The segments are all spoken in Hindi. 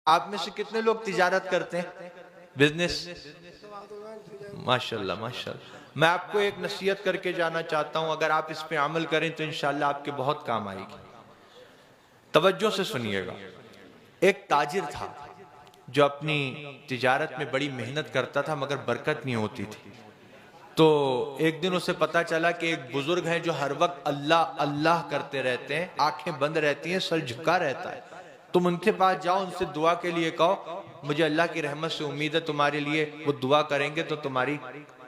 आप में से कितने लोग तिजारत करते हैं, बिजनेस? माशाल्लाह माशाल्लाह। मैं आपको एक नसीहत करके जाना चाहता हूं, अगर आप इस पे अमल करें तो इंशाल्लाह आपके बहुत काम आएगी। तवज्जो से सुनिएगा। एक ताजिर था जो अपनी तिजारत में बड़ी मेहनत करता था मगर बरकत नहीं होती थी। तो एक दिन उसे पता चला कि एक बुजुर्ग है जो हर वक्त अल्लाह अल्लाह करते रहते हैं, आंखें बंद रहती हैं, सर झुका रहता है। तुम उनके पास जाओ, उनसे दुआ के लिए कहो, मुझे अल्लाह की रहमत से उम्मीद है तुम्हारे लिए वो दुआ करेंगे तो तुम्हारी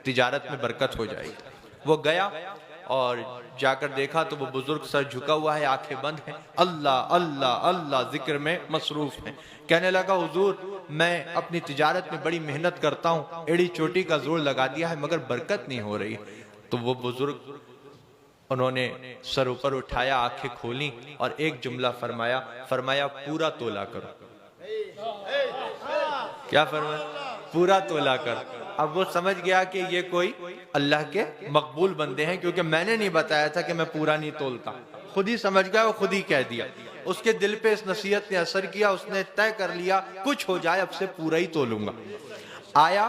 तिजारत में बरकत हो जाएगी। वो गया और जाकर देखा तो वो बुजुर्ग सर झुका हुआ है, आंखें बंद हैं, अल्लाह अल्लाह अल्लाह जिक्र में मसरूफ है। कहने लगा, हुजूर मैं अपनी तिजारत में बड़ी मेहनत करता हूँ, एड़ी चोटी का जोर लगा दिया है मगर बरकत नहीं हो रही। तो वो बुजुर्ग, उन्होंने सर ऊपर उठाया, आंखें खोली और एक जुमला फरमाया, फरमाया पूरा तोला करो। क्या फरमाया? पूरा तोला कर। अब वो समझ गया कि ये कोई अल्लाह के मकबूल बंदे हैं, क्योंकि मैंने नहीं बताया था कि मैं पूरा नहीं तोलता। खुद ही समझ गया, वो खुद ही कह दिया। उसके दिल पे इस नसीहत ने असर किया, उसने तय कर लिया कुछ हो जाए अब से पूरा ही तोलूंगा। आया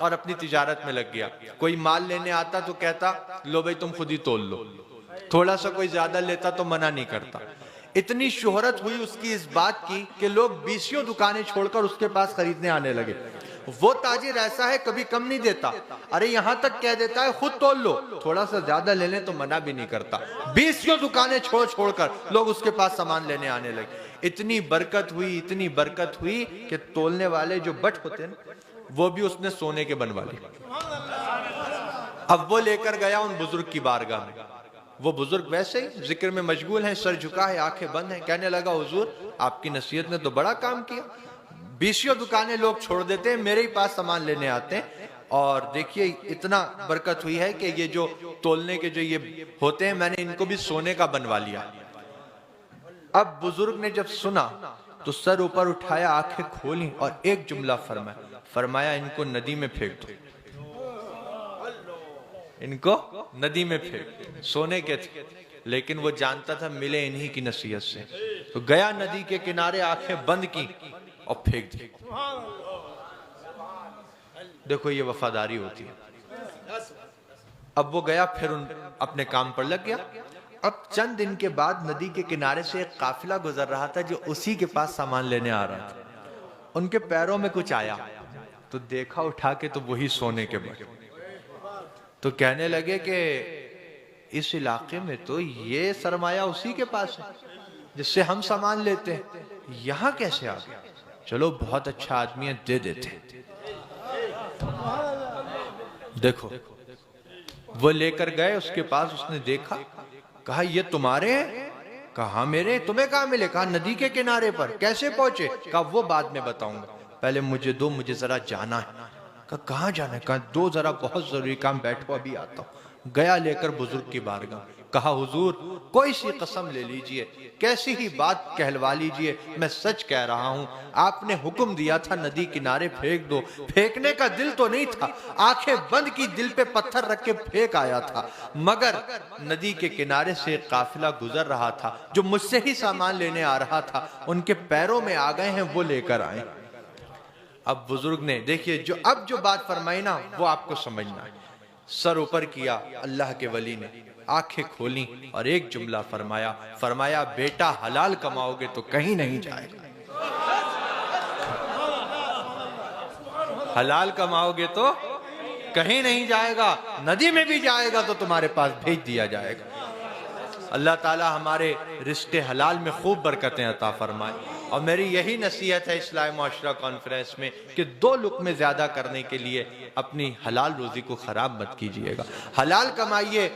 और अपनी तिजारत में लग गया। कोई माल लेने आता तो कहता, लो भाई तुम खुद ही तोल लो। थोड़ा सा कोई ज्यादा लेता तो मना नहीं करता। इतनी शोहरत हुई उसकी इस बात की कि लोग 20 दुकानें छोड़कर उसके पास खरीदने आने लगे। वो ताजिर ऐसा है, कभी कम नहीं देता। अरे यहां तक कह देता है खुद तोल लो, थोड़ा सा ज्यादा ले लें तो मना भी नहीं करता। 20 दुकानें छोड़ छोड़कर लोग उसके पास सामान लेने आने लगे। इतनी बरकत हुई, इतनी बरकत हुई कि तोलने वाले जो बट होते हैं वो भी उसने सोने के बनवा लिए। अब वो लेकर गया उन बुजुर्ग की बारगाह में। वो बुजुर्ग वैसे ही जिक्र में मशगूल हैं, सर झुका है, आंखें बंद हैं। कहने लगा, हुजूर आपकी नसीहत ने तो बड़ा काम किया, 20 दुकानें लोग छोड़ देते हैं, मेरे ही पास सामान लेने आते हैं, और देखिए इतना बरकत हुई है कि ये जो तोलने के जो ये होते हैं मैंने इनको भी सोने का बनवा लिया। अब बुजुर्ग ने जब सुना तो सर ऊपर उठाया, आंखें खोली और एक जुमला फरमाया, फरमाया इनको नदी में फेंक दो, इनको नदी में फेंक। सोने के थे लेकिन वो जानता था मिले इन्हीं की नसीहत से। तो गया नदी के किनारे, आंखें बंद की और फेंक दी। देखो ये वफादारी होती है। अब वो गया, फिर अपने काम पर लग गया। अब चंद दिन के बाद नदी के किनारे से एक काफिला गुजर रहा था जो उसी के पास सामान लेने आ रहा था। उनके पैरों में कुछ आया तो देखा उठा के तो वही सोने के बट। तो कहने लगे कि इस इलाके में तो ये सरमाया उसी के पास है जिससे हम सामान लेते हैं, यहां कैसे आ गया? चलो बहुत अच्छा आदमी है, दे देते हैं। देखो वो लेकर गए उसके पास, उसने देखा, कहा ये तुम्हारे हैं? कहा मेरे, तुम्हें कहां मिले? कहा नदी के किनारे पर। कैसे पहुंचे? कहा वो बाद में बताऊंगा, पहले मुझे दो, मुझे जरा जाना है। कहाँ जाना है? कहा दो, जरा बहुत जरूरी काम, बैठो अभी आता हूं। गया लेकर बुजुर्ग की बारगाह, कहा हुजूर कोई सी कसम ले लीजिए, कैसी ही बात कहलवा लीजिए, मैं सच कह रहा हूं, आपने हुक्म दिया था नदी किनारे फेंक दो, फेंकने का दिल तो नहीं था, आंखें बंद की, दिल पे पत्थर रख के फेंक आया था, मगर नदी के किनारे से एक काफिला गुजर रहा था जो मुझसे ही सामान लेने आ रहा था, उनके पैरों में आ गए हैं, वो लेकर आए। अब बुजुर्ग ने, देखिए जो अब जो बात फरमाई ना वो आपको समझना है। सर ऊपर किया अल्लाह के वली ने, आंखें खोली और एक जुमला फरमाया, फरमाया बेटा हलाल कमाओगे तो कहीं नहीं जाएगा, हलाल कमाओगे तो कहीं नहीं जाएगा, नदी में भी जाएगा तो तुम्हारे पास भेज दिया जाएगा। अल्लाह ताला हमारे रिस्के हलाल में खूब बरकतें अता फरमाए। और मेरी यही नसीहत है इस्लाह मुआशरा कॉन्फ्रेंस में कि 2 लुक़्मे ज्यादा करने के लिए अपनी हलाल रोजी को खराब मत कीजिएगा, हलाल कमाइए।